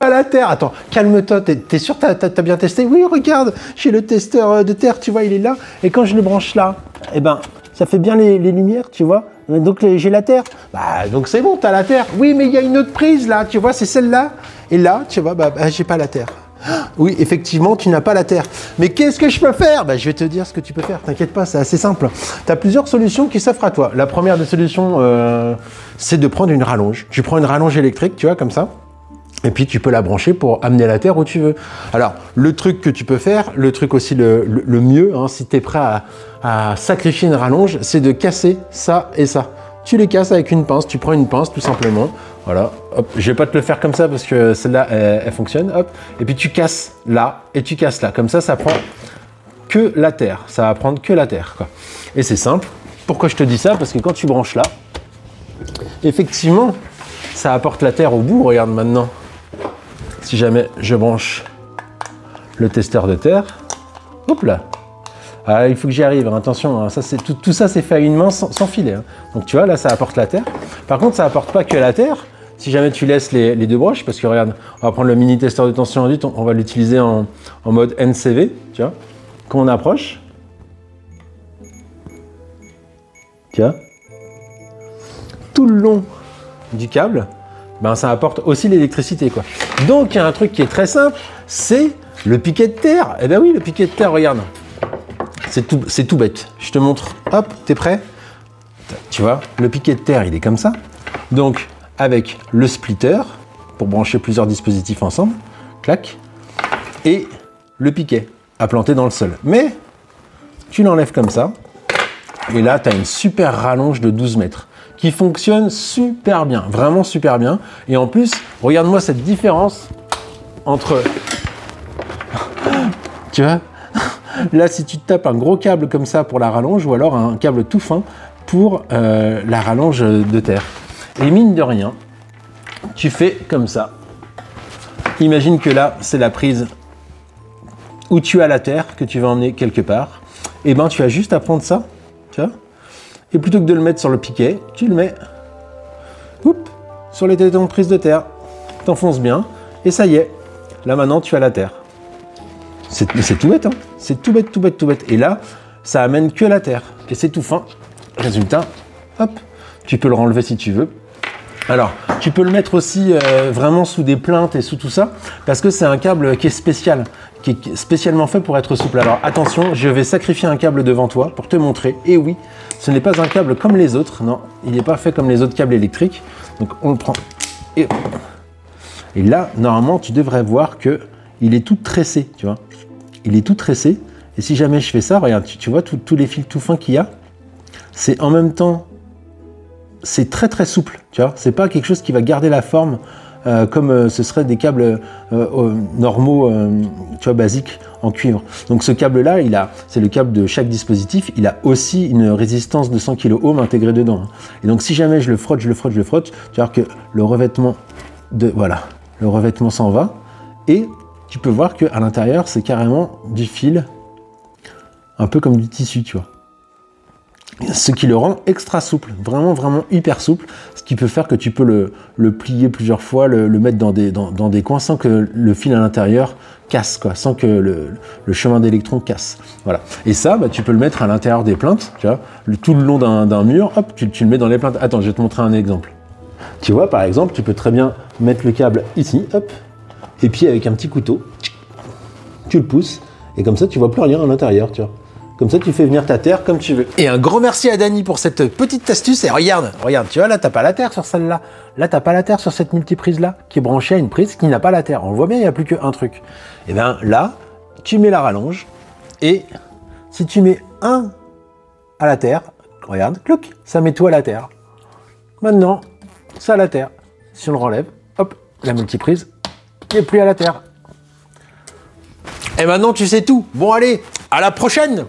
À la terre. Attends, calme-toi, t'es sûr t'as bien testé? Oui, regarde, j'ai le testeur de terre, tu vois, il est là. Et quand je le branche là, eh ben, ça fait bien les lumières, tu vois. Donc j'ai la terre. Bah, donc c'est bon, t'as la terre. Oui, mais il y a une autre prise là, tu vois, c'est celle-là. Et là, tu vois, j'ai pas la terre. Oui, effectivement, tu n'as pas la terre. Mais qu'est-ce que je peux faire? Bah, je vais te dire ce que tu peux faire. T'inquiète pas, c'est assez simple. Tu as plusieurs solutions qui s'offrent à toi. La première des solutions, c'est de prendre une rallonge. Tu prends une rallonge électrique, tu vois, comme ça. Et puis, tu peux la brancher pour amener la terre où tu veux. Alors, le truc que tu peux faire, le truc aussi le mieux, hein, si tu es prêt à sacrifier une rallonge, c'est de casser ça et ça. Tu les casses avec une pince, tu prends une pince tout simplement. Voilà, hop, je vais pas te le faire comme ça parce que celle-là, elle fonctionne. Hop, et puis tu casses là et tu casses là. Comme ça prend que la terre. Ça va prendre que la terre, quoi. Et c'est simple. Pourquoi je te dis ça? Parce que quand tu branches là, effectivement, ça apporte la terre au bout. Regarde maintenant. Si jamais je branche le testeur de terre, hop là. Ah, il faut que j'y arrive, hein. Attention, hein. Ça, tout ça c'est fait à une main sans filet. Hein. Donc tu vois, là ça apporte la terre. Par contre, ça apporte pas que la terre. Si jamais tu laisses les deux broches, parce que regarde, on va prendre le mini testeur de tension induite, on va l'utiliser en mode NCV, tu vois. Quand on approche, tu vois, tout le long du câble, ben, ça apporte aussi l'électricité, quoi. Donc il y a un truc qui est très simple, c'est le piquet de terre. Eh ben oui, le piquet de terre, regarde. C'est tout bête. Je te montre. Hop, t'es prêt? Tu vois, le piquet de terre, il est comme ça. Donc, avec le splitter, pour brancher plusieurs dispositifs ensemble, clac, et le piquet à planter dans le sol. Mais, tu l'enlèves comme ça, et là, tu as une super rallonge de 12 mètres qui fonctionne super bien, vraiment super bien. Et en plus, regarde-moi cette différence entre... Tu vois? Là, si tu te tapes un gros câble comme ça pour la rallonge, ou alors un câble tout fin pour la rallonge de terre. Et mine de rien, tu fais comme ça. Imagine que là, c'est la prise où tu as la terre que tu vas emmener quelque part. Et ben, tu as juste à prendre ça, tu vois. Et plutôt que de le mettre sur le piquet, tu le mets sur les tétons de prise de terre. T'enfonces bien, et ça y est. Là, maintenant, tu as la terre. C'est tout bête, hein. C'est tout bête, tout bête, tout bête. Et là, ça amène que la terre. Et c'est tout fin. Résultat, hop, tu peux le renlever si tu veux. Alors, tu peux le mettre aussi vraiment sous des plaintes et sous tout ça, parce que c'est un câble qui est spécial, qui est spécialement fait pour être souple. Alors attention, je vais sacrifier un câble devant toi pour te montrer. Et oui, ce n'est pas un câble comme les autres. Non, il n'est pas fait comme les autres câbles électriques. Donc on le prend. Et là, normalement, tu devrais voir que il est tout tressé, tu vois. Il est tout tressé. Et si jamais je fais ça, regarde, tu vois tous les fils tout fins qu'il y a, c'est en même temps, c'est très très souple, tu vois. C'est pas quelque chose qui va garder la forme comme ce serait des câbles normaux, tu vois, basiques en cuivre. Donc ce câble-là, c'est le câble de chaque dispositif. Il a aussi une résistance de 100 kOhm intégrée dedans. Et donc si jamais je le frotte, tu vas voir que le revêtement le revêtement s'en va. Et tu peux voir qu'à l'intérieur, c'est carrément du fil, un peu comme du tissu, tu vois. Ce qui le rend extra souple, vraiment, vraiment hyper souple, ce qui peut faire que tu peux le plier plusieurs fois, le mettre dans des coins sans que le fil à l'intérieur casse, quoi, sans que le chemin d'électrons casse. Voilà. Et ça, bah, tu peux le mettre à l'intérieur des plaintes, tu vois, tout le long d'un mur, hop, tu le mets dans les plaintes. Attends, je vais te montrer un exemple. Tu vois, par exemple, tu peux très bien mettre le câble ici, hop, et puis avec un petit couteau, tu le pousses, et comme ça, tu vois plus rien à l'intérieur, tu vois. Comme ça, tu fais venir ta terre comme tu veux. Et un grand merci à Dany pour cette petite astuce. Et regarde, tu vois, là, t'as pas la terre sur celle-là. Là, t'as pas la terre sur cette multiprise-là, qui est branchée à une prise qui n'a pas la terre. On le voit bien, il n'y a plus qu'un truc. Et bien là, tu mets la rallonge, et si tu mets un à la terre, regarde, clouc, ça met tout à la terre. Maintenant, ça à la terre. Si on le relève, hop, la multiprise n'est plus à la terre. Et maintenant, tu sais tout. Bon, allez, à la prochaine!